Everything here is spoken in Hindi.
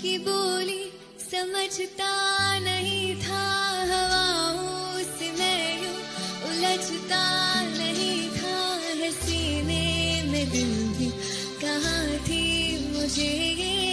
की बोली समझता नहीं था, हवाओं से मैं यूं उलझता नहीं था, है सीने में दिल भी कहाँ थी मुझे ये